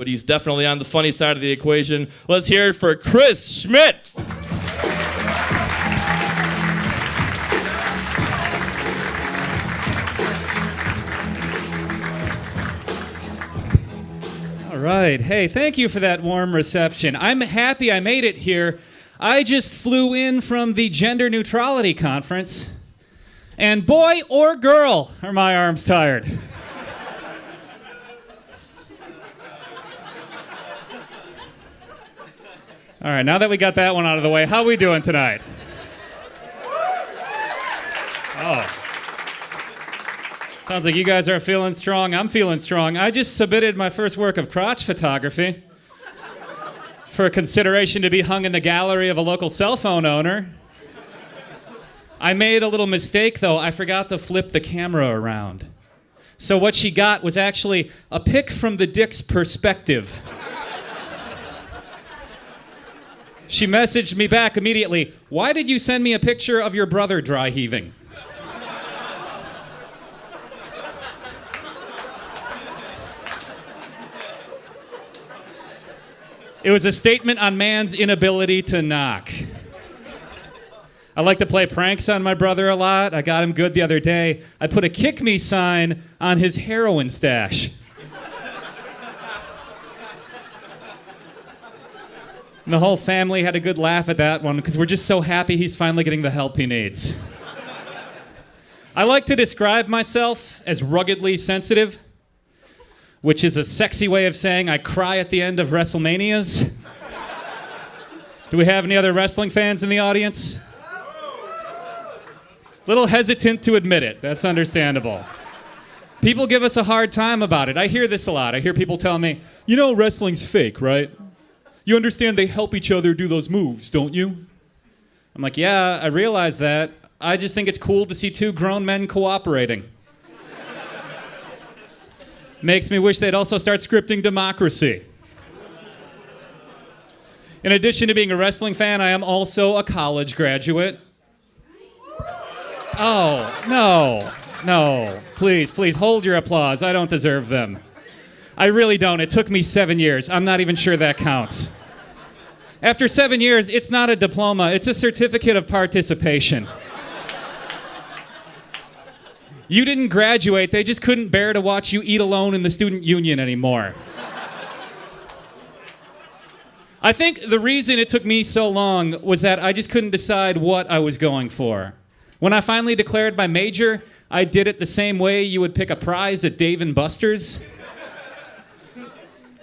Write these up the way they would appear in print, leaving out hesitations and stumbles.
but he's definitely on the funny side of the equation. Let's hear it for Chris Schmidt. All right. Hey, thank you for that warm reception. I'm happy I made it here. I just flew in from the Gender Neutrality Conference, and boy or girl are my arms tired. All right, now that we got that one out of the way, how we doing tonight? Oh. Sounds like you guys are feeling strong. I'm feeling strong. I just submitted my first work of crotch photography for consideration to be hung in the gallery of a local cell phone owner. I made a little mistake, though. I forgot to flip the camera around. So what she got was actually a pic from the dick's perspective. She messaged me back immediately, "Why did you send me a picture of your brother dry heaving?" It was a statement on man's inability to knock. I like to play pranks on my brother a lot. I got him good the other day. I put a kick me sign on his heroin stash. And the whole family had a good laugh at that one because we're just so happy he's finally getting the help he needs. I like to describe myself as ruggedly sensitive, which is a sexy way of saying I cry at the end of WrestleManias. Do we have any other wrestling fans in the audience? Little hesitant to admit it. That's understandable. People give us a hard time about it. I hear this a lot. I hear people tell me, "You know wrestling's fake, right? You understand they help each other do those moves, don't you?" I'm like, yeah, I realize that. I just think it's cool to see two grown men cooperating. Makes me wish they'd also start scripting democracy. In addition to being a wrestling fan, I am also a college graduate. Oh, no. Please, hold your applause. I don't deserve them. I really don't. It took me 7 years. I'm not even sure that counts. After 7 years, it's not a diploma. It's a certificate of participation. You didn't graduate. They just couldn't bear to watch you eat alone in the student union anymore. I think the reason it took me so long was that I just couldn't decide what I was going for. When I finally declared my major, I did it the same way you would pick a prize at Dave & Buster's.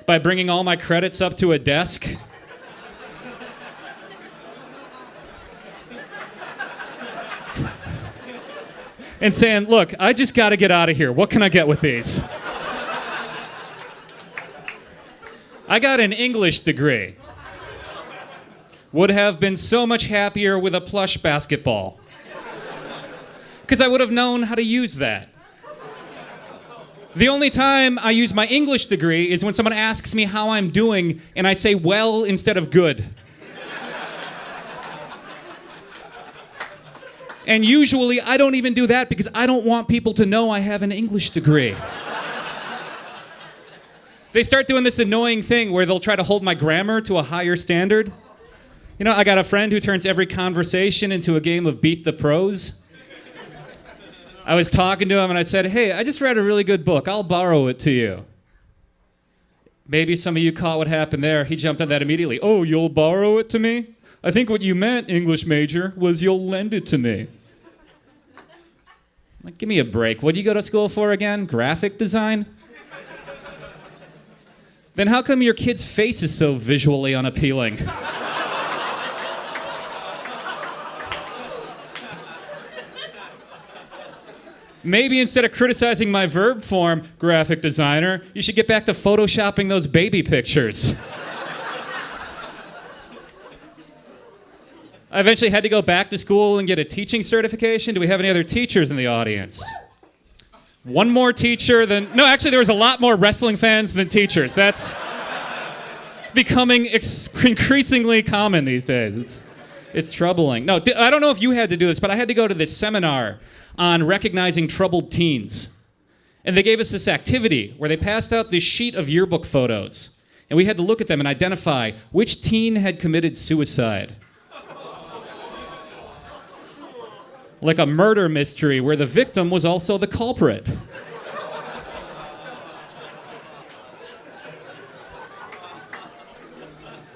By bringing all my credits up to a desk. And saying, "Look, I just got to get out of here. What can I get with these?" I got an English degree. Would have been so much happier with a plush basketball. Because I would have known how to use that. The only time I use my English degree is when someone asks me how I'm doing, and I say well instead of good. And usually I don't even do that because I don't want people to know I have an English degree. They start doing this annoying thing where they'll try to hold my grammar to a higher standard. You know, I got a friend who turns every conversation into a game of Beat the Pros. I was talking to him and I said, "Hey, I just read a really good book. I'll borrow it to you." Maybe some of you caught what happened there. He jumped on that immediately. "Oh, you'll borrow it to me? I think what you meant, English major, was you'll lend it to me." I'm like, give me a break. What do you go to school for again? Graphic design? Then how come your kid's face is so visually unappealing? Maybe instead of criticizing my verb form, graphic designer, you should get back to photoshopping those baby pictures. I eventually had to go back to school and get a teaching certification. Do we have any other teachers in the audience? One more teacher than... No, actually, there was a lot more wrestling fans than teachers. That's becoming increasingly common these days. It's troubling. No, I don't know if you had to do this, but I had to go to this seminar on recognizing troubled teens. And they gave us this activity where they passed out this sheet of yearbook photos. And we had to look at them and identify which teen had committed suicide. Like a murder mystery where the victim was also the culprit.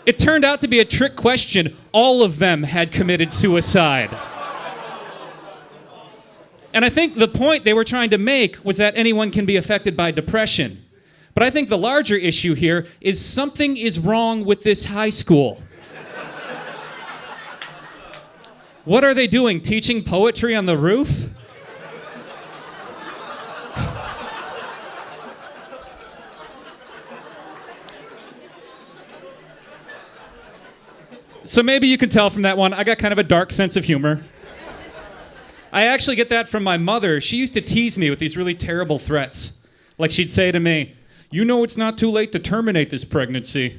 It turned out to be a trick question. All of them had committed suicide. And I think the point they were trying to make was that anyone can be affected by depression. But I think the larger issue here is something is wrong with this high school. What are they doing? Teaching poetry on the roof? So maybe you can tell from that one, I got kind of a dark sense of humor. I actually get that from my mother. She used to tease me with these really terrible threats. Like she'd say to me, "You know it's not too late to terminate this pregnancy."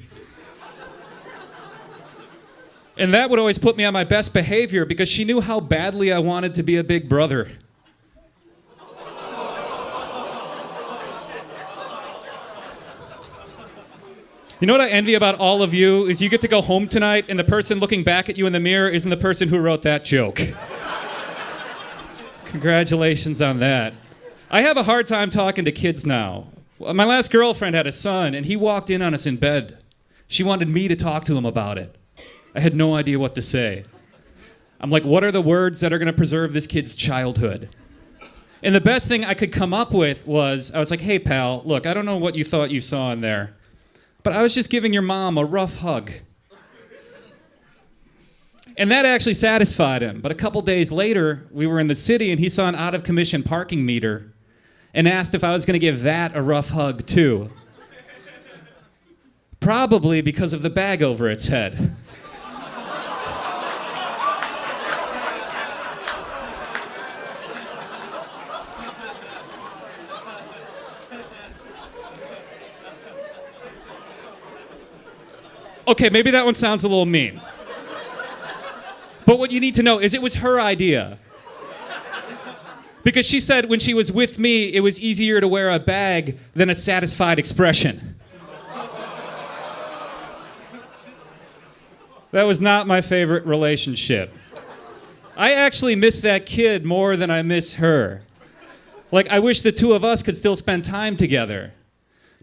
And that would always put me on my best behavior because she knew how badly I wanted to be a big brother. You know what I envy about all of you is you get to go home tonight and the person looking back at you in the mirror isn't the person who wrote that joke. Congratulations on that. I have a hard time talking to kids now. My last girlfriend had a son and he walked in on us in bed. She wanted me to talk to him about it. I had no idea what to say. I'm like, what are the words that are going to preserve this kid's childhood? And the best thing I could come up with was, I was like, hey pal, look, I don't know what you thought you saw in there, but I was just giving your mom a rough hug. And that actually satisfied him. But a couple days later, we were in the city and he saw an out-of-commission parking meter and asked if I was going to give that a rough hug too. Probably because of the bag over its head. Okay, maybe that one sounds a little mean. But what you need to know is it was her idea. Because she said when she was with me, it was easier to wear a bag than a satisfied expression. That was not my favorite relationship. I actually miss that kid more than I miss her. Like, I wish the two of us could still spend time together.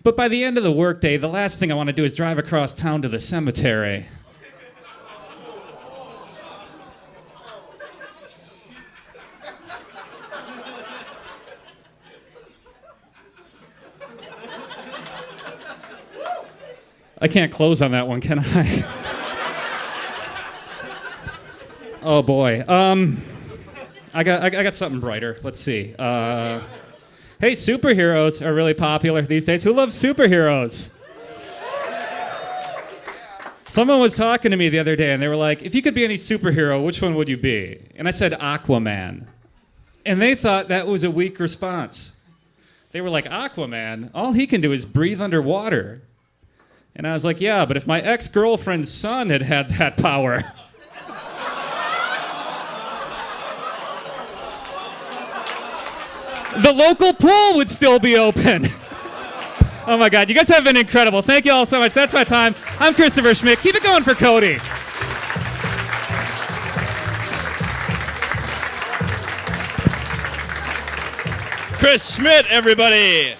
But by the end of the workday, the last thing I want to do is drive across town to the cemetery. I can't close on that one, can I? Oh boy. I got something brighter. Let's see. Hey, superheroes are really popular these days. Who loves superheroes? Someone was talking to me the other day and they were like, if you could be any superhero, which one would you be? And I said Aquaman. And they thought that was a weak response. They were like, Aquaman? All he can do is breathe underwater. And I was like, yeah, but if my ex-girlfriend's son had had that power. The local pool would still be open. Oh my God, you guys have been incredible. Thank you all so much. That's my time. I'm Christopher Schmidt. Keep it going for Cody. Chris Schmidt, everybody.